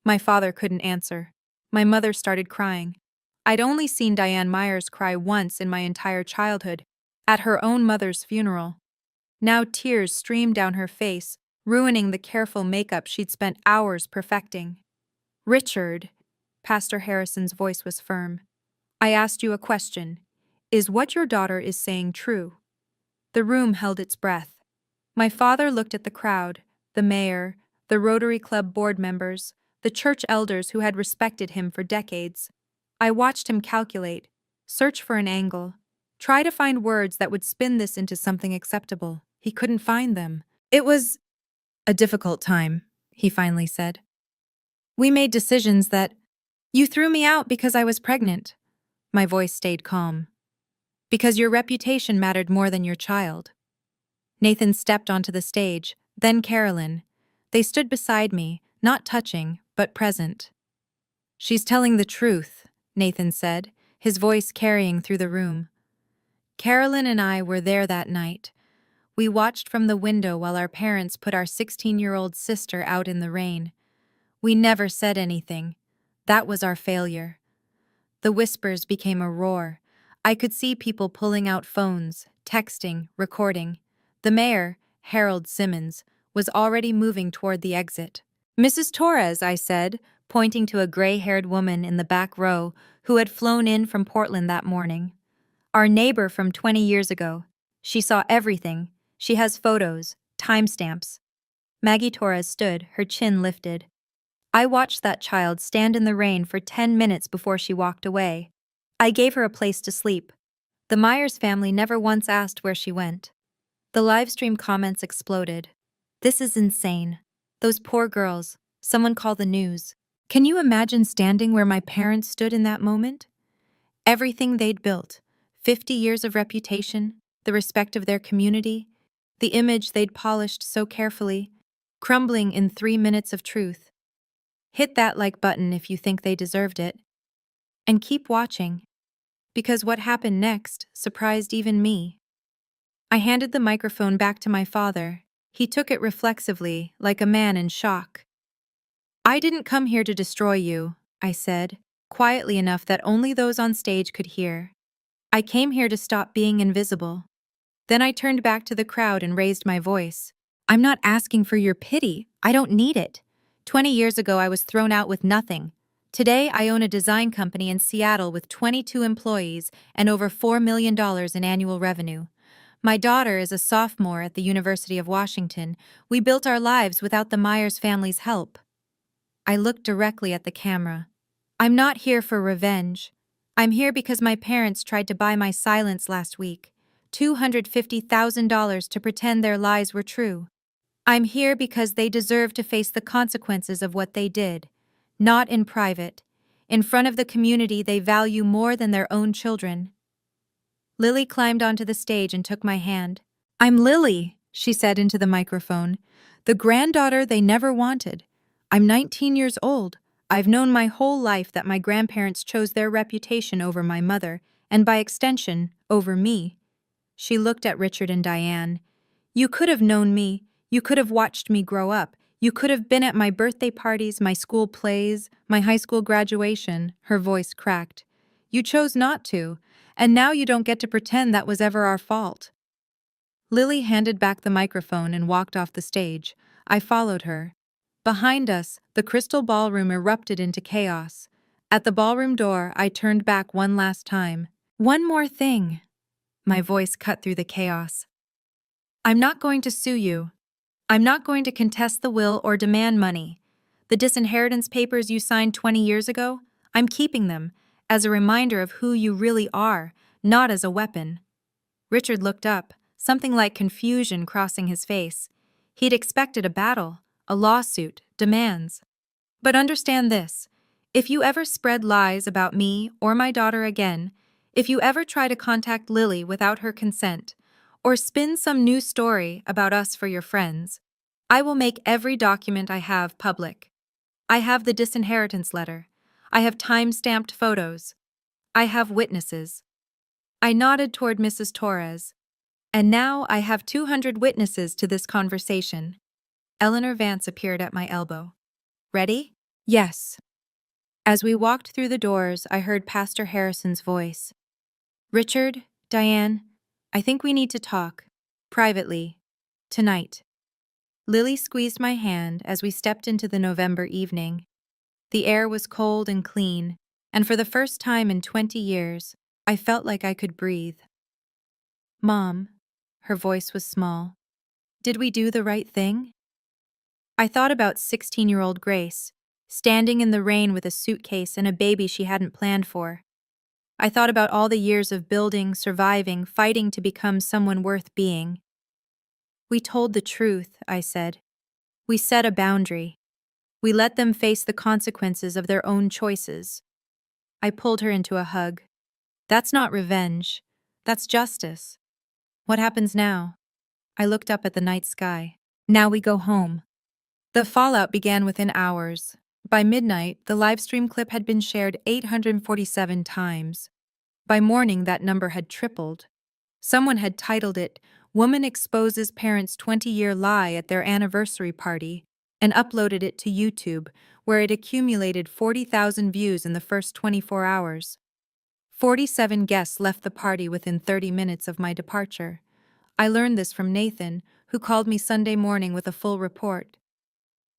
My father couldn't answer. My mother started crying. I'd only seen Diane Myers cry once in my entire childhood, at her own mother's funeral. Now tears streamed down her face, ruining the careful makeup she'd spent hours perfecting. Richard, Pastor Harrison's voice was firm. I asked you a question. Is what your daughter is saying true? The room held its breath. My father looked at the crowd, the mayor, the Rotary Club board members, the church elders who had respected him for decades. I watched him calculate, search for an angle, try to find words that would spin this into something acceptable. He couldn't find them. It was a difficult time, he finally said. We made decisions that... You threw me out because I was pregnant. My voice stayed calm. Because your reputation mattered more than your child. Nathan stepped onto the stage, then Carolyn. They stood beside me, not touching, but present. She's telling the truth, Nathan said, his voice carrying through the room. Carolyn and I were there that night. We watched from the window while our parents put our 16-year-old sister out in the rain. We never said anything. That was our failure. The whispers became a roar. I could see people pulling out phones, texting, recording. The mayor, Harold Simmons, was already moving toward the exit. Mrs. Torres, I said, pointing to a gray-haired woman in the back row who had flown in from Portland that morning. Our neighbor from 20 years ago. She saw everything. She has photos, timestamps. Maggie Torres stood, her chin lifted. I watched that child stand in the rain for 10 minutes before she walked away. I gave her a place to sleep. The Myers family never once asked where she went. The livestream comments exploded. This is insane. Those poor girls. Someone call the news. Can you imagine standing where my parents stood in that moment? Everything they'd built, 50 years of reputation, the respect of their community, the image they'd polished so carefully, crumbling in 3 minutes of truth. Hit that like button if you think they deserved it. And keep watching, because what happened next surprised even me. I handed the microphone back to my father. He took it reflexively, like a man in shock. "I didn't come here to destroy you," I said, quietly enough that only those on stage could hear. "I came here to stop being invisible." Then I turned back to the crowd and raised my voice. "I'm not asking for your pity. I don't need it. 20 years ago, I was thrown out with nothing. Today, I own a design company in Seattle with 22 employees and over $4 million in annual revenue. My daughter is a sophomore at the University of Washington. We built our lives without the Myers family's help." I looked directly at the camera. "I'm not here for revenge. I'm here because my parents tried to buy my silence last week. $250,000 to pretend their lies were true. I'm here because they deserve to face the consequences of what they did. Not in private. In front of the community they value more than their own children." Lily climbed onto the stage and took my hand. "I'm Lily," she said into the microphone, "the granddaughter they never wanted. I'm 19 years old. I've known my whole life that my grandparents chose their reputation over my mother, and by extension, over me." She looked at Richard and Diane. "You could have known me. You could have watched me grow up. You could have been at my birthday parties, my school plays, my high school graduation." Her voice cracked. "You chose not to, and now you don't get to pretend that was ever our fault." Lily handed back the microphone and walked off the stage. I followed her. Behind us, the crystal ballroom erupted into chaos. At the ballroom door, I turned back one last time. "One more thing." My voice cut through the chaos. "I'm not going to sue you. I'm not going to contest the will or demand money. The disinheritance papers you signed 20 years ago, I'm keeping them, as a reminder of who you really are, not as a weapon." Richard looked up, something like confusion crossing his face. He'd expected a battle, a lawsuit, demands. "But understand this. If you ever spread lies about me or my daughter again, if you ever try to contact Lily without her consent, or spin some new story about us for your friends, I will make every document I have public. I have the disinheritance letter. I have time-stamped photos. I have witnesses." I nodded toward Mrs. Torres. "And now I have 200 witnesses to this conversation." Eleanor Vance appeared at my elbow. "Ready?" "Yes." As we walked through the doors, I heard Pastor Harrison's voice. "Richard, Diane, I think we need to talk. Privately. Tonight." Lily squeezed my hand as we stepped into the November evening. The air was cold and clean, and for the first time in 20 years, I felt like I could breathe. "Mom," her voice was small, "did we do the right thing?" I thought about 16-year-old Grace, standing in the rain with a suitcase and a baby she hadn't planned for. I thought about all the years of building, surviving, fighting to become someone worth being. "We told the truth," I said. "We set a boundary. We let them face the consequences of their own choices." I pulled her into a hug. "That's not revenge. That's justice." "What happens now?" I looked up at the night sky. "Now we go home." The fallout began within hours. By midnight, the livestream clip had been shared 847 times. By morning, that number had tripled. Someone had titled it, "Woman Exposes Parents' 20-Year Lie at Their Anniversary Party," and uploaded it to YouTube, where it accumulated 40,000 views in the first 24 hours. 47 guests left the party within 30 minutes of my departure. I learned this from Nathan, who called me Sunday morning with a full report.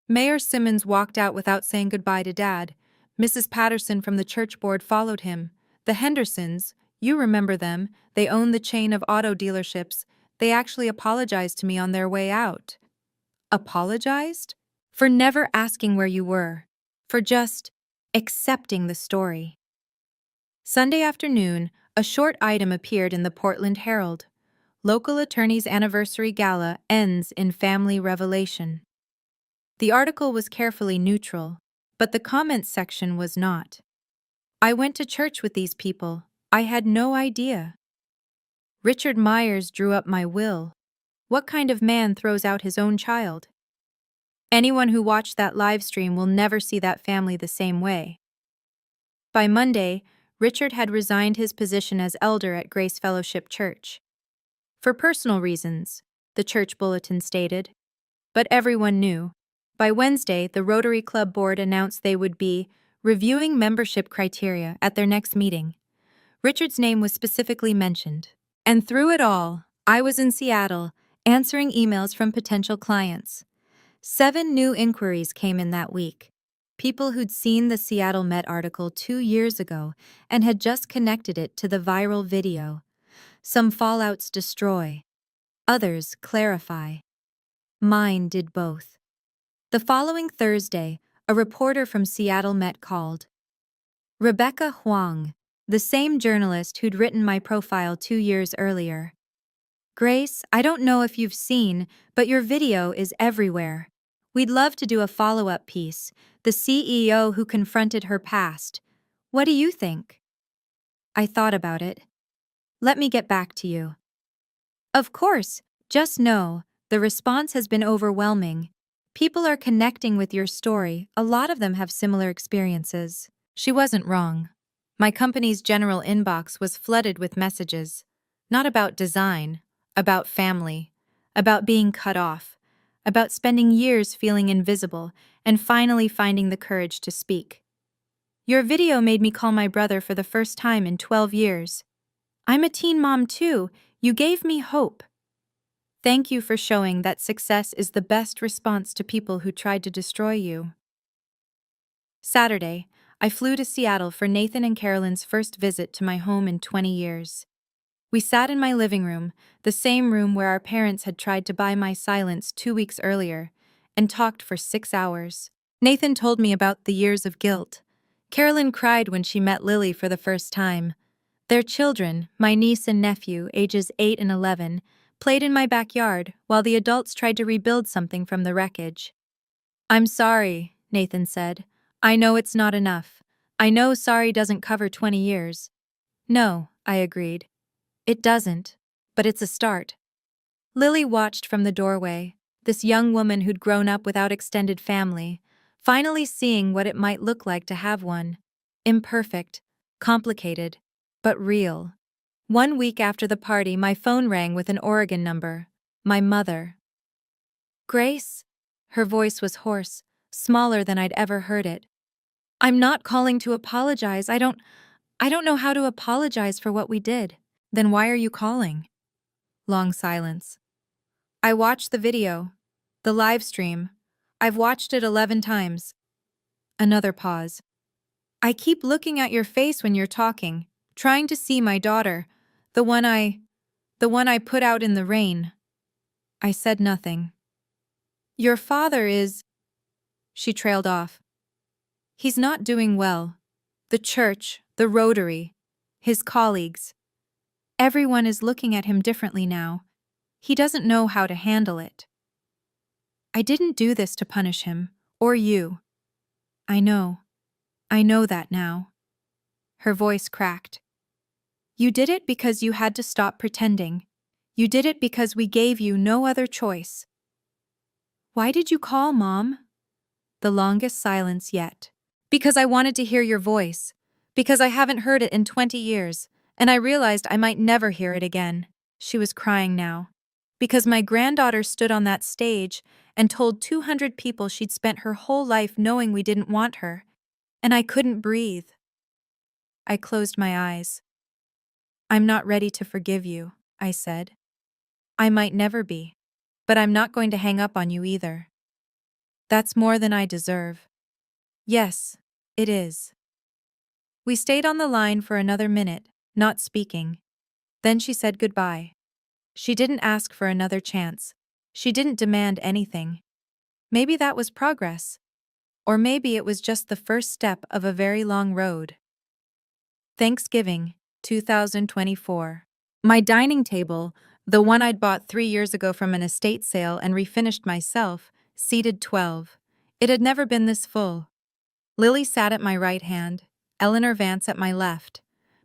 Mayor Simmons walked out without saying goodbye to Dad. Mrs. Patterson from the church board followed him. The Hendersons, you remember them, they own the chain of auto dealerships. They actually apologized to me on their way out. Apologized? For never asking where you were. For just accepting the story. Sunday afternoon, a short item appeared in the Portland Herald. Local attorney's anniversary gala ends in family revelation. The article was carefully neutral, but the comments section was not. I went to church with these people. I had no idea. Richard Myers drew up my will. What kind of man throws out his own child? Anyone who watched that live stream will never see that family the same way. By Monday, Richard had resigned his position as elder at Grace Fellowship Church. For personal reasons, the church bulletin stated. But everyone knew. By Wednesday, the Rotary Club board announced they would be reviewing membership criteria at their next meeting. Richard's name was specifically mentioned. And through it all, I was in Seattle, answering emails from potential clients. 7 new inquiries came in that week. People who'd seen the Seattle Met article 2 years ago and had just connected it to the viral video. Some fallouts destroy, others clarify. Mine did both. The following Thursday, a reporter from Seattle Met called. Rebecca Huang, the same journalist who'd written my profile 2 years earlier. Grace, I don't know if you've seen, but your video is everywhere. We'd love to do a follow-up piece, the CEO who confronted her past. What do you think? I thought about it. Let me get back to you. Of course, just know, the response has been overwhelming. People are connecting with your story, a lot of them have similar experiences. She wasn't wrong. My company's general inbox was flooded with messages. Not about design, about family, about being cut off, about spending years feeling invisible and finally finding the courage to speak. Your video made me call my brother for the first time in 12 years. I'm a teen mom too. You gave me hope. Thank you for showing that success is the best response to people who tried to destroy you. Saturday, I flew to Seattle for Nathan and Carolyn's first visit to my home in 20 years. We sat in my living room, the same room where our parents had tried to buy my silence 2 weeks earlier, and talked for 6 hours. Nathan told me about the years of guilt. Carolyn cried when she met Lily for the first time. Their children, my niece and nephew, ages 8 and 11, played in my backyard while the adults tried to rebuild something from the wreckage. I'm sorry, Nathan said. I know it's not enough. I know sorry doesn't cover 20 years. No, I agreed. It doesn't, but it's a start. Lily watched from the doorway, this young woman who'd grown up without extended family, finally seeing what it might look like to have one. Imperfect, complicated, but real. 1 week after the party, my phone rang with an Oregon number. My mother. Grace? Her voice was hoarse, smaller than I'd ever heard it. I'm not calling to apologize. I don't know how to apologize for what we did. Then why are you calling? Long silence. I watched the video. The live stream. I've watched it 11 times. Another pause. I keep looking at your face when you're talking, trying to see my daughter, the one I put out in the rain. I said nothing. Your father is... She trailed off. He's not doing well. The church, the Rotary, his colleagues. Everyone is looking at him differently now. He doesn't know how to handle it. I didn't do this to punish him, or you. I know that now. Her voice cracked. You did it because you had to stop pretending. You did it because we gave you no other choice. Why did you call, Mom? The longest silence yet. Because I wanted to hear your voice. Because I haven't heard it in 20 years, and I realized I might never hear it again. She was crying now. Because my granddaughter stood on that stage and told 200 people she'd spent her whole life knowing we didn't want her, and I couldn't breathe. I closed my eyes. I'm not ready to forgive you, I said. I might never be, but I'm not going to hang up on you either. That's more than I deserve. Yes, it is. We stayed on the line for another minute, not speaking. Then she said goodbye. She didn't ask for another chance. She didn't demand anything. Maybe that was progress. Or maybe it was just the first step of a very long road. Thanksgiving, 2024. My dining table, the one I'd bought 3 years ago from an estate sale and refinished myself, seated 12. It had never been this full. Lily sat at my right hand, Eleanor Vance at my left.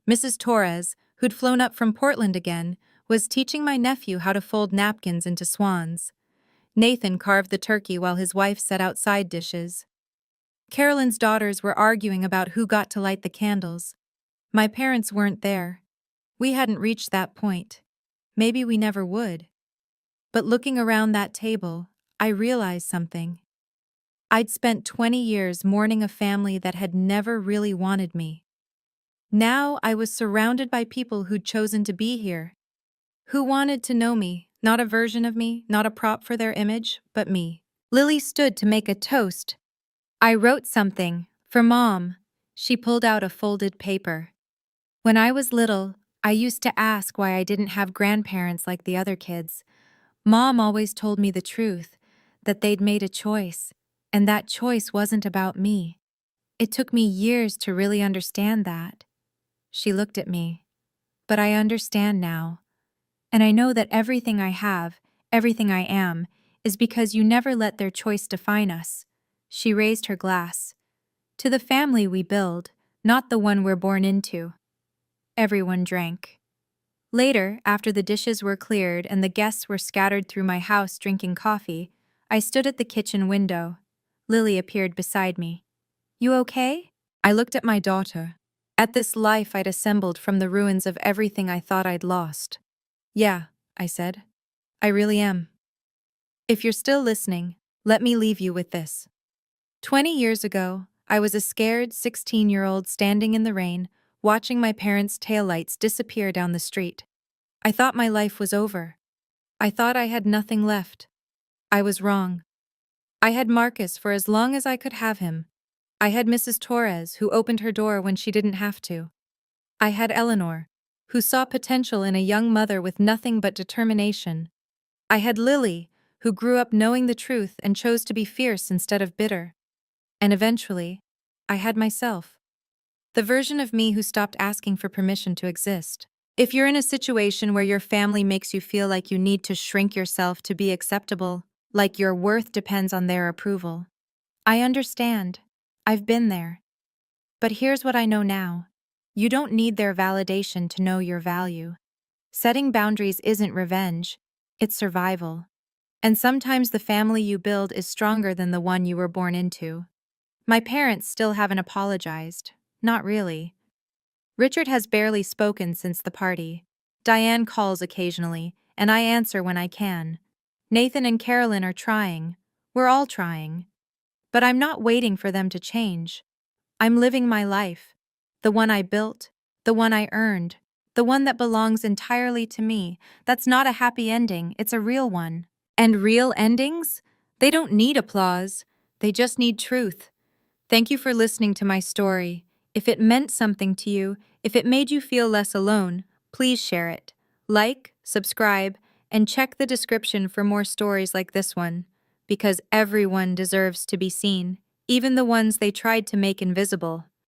Mrs. Torres, who'd flown up from Portland again, was teaching my nephew how to fold napkins into swans. Nathan carved the turkey while his wife set out side dishes. Carolyn's daughters were arguing about who got to light the candles. My parents weren't there. We hadn't reached that point. Maybe we never would. But looking around that table, I realized something. I'd spent 20 years mourning a family that had never really wanted me. Now I was surrounded by people who'd chosen to be here, who wanted to know me, not a version of me, not a prop for their image, but me. Lily stood to make a toast. I wrote something, for Mom. She pulled out a folded paper. When I was little, I used to ask why I didn't have grandparents like the other kids. Mom always told me the truth, that they'd made a choice, and that choice wasn't about me. It took me years to really understand that. She looked at me. But I understand now. And I know that everything I have, everything I am, is because you never let their choice define us. She raised her glass. To the family we build, not the one we're born into. Everyone drank. Later, after the dishes were cleared and the guests were scattered through my house drinking coffee, I stood at the kitchen window. Lily appeared beside me. "You okay?" I looked at my daughter, at this life I'd assembled from the ruins of everything I thought I'd lost. "Yeah," I said. "I really am." If you're still listening, let me leave you with this. 20 years ago, I was a scared 16-year-old standing in the rain, watching my parents' taillights disappear down the street. I thought my life was over. I thought I had nothing left. I was wrong. I had Marcus for as long as I could have him. I had Mrs. Torres, who opened her door when she didn't have to. I had Eleanor, who saw potential in a young mother with nothing but determination. I had Lily, who grew up knowing the truth and chose to be fierce instead of bitter. And eventually, I had myself. The version of me who stopped asking for permission to exist. If you're in a situation where your family makes you feel like you need to shrink yourself to be acceptable, like your worth depends on their approval, I understand. I've been there. But here's what I know now. You don't need their validation to know your value. Setting boundaries isn't revenge, it's survival. And sometimes the family you build is stronger than the one you were born into. My parents still haven't apologized. Not really. Richard has barely spoken since the party. Diane calls occasionally, and I answer when I can. Nathan and Carolyn are trying. We're all trying. But I'm not waiting for them to change. I'm living my life. The one I built, the one I earned, the one that belongs entirely to me. That's not a happy ending, it's a real one. And real endings? They don't need applause. They just need truth. Thank you for listening to my story. If it meant something to you, if it made you feel less alone, please share it. Like, subscribe, and check the description for more stories like this one. Because everyone deserves to be seen, even the ones they tried to make invisible.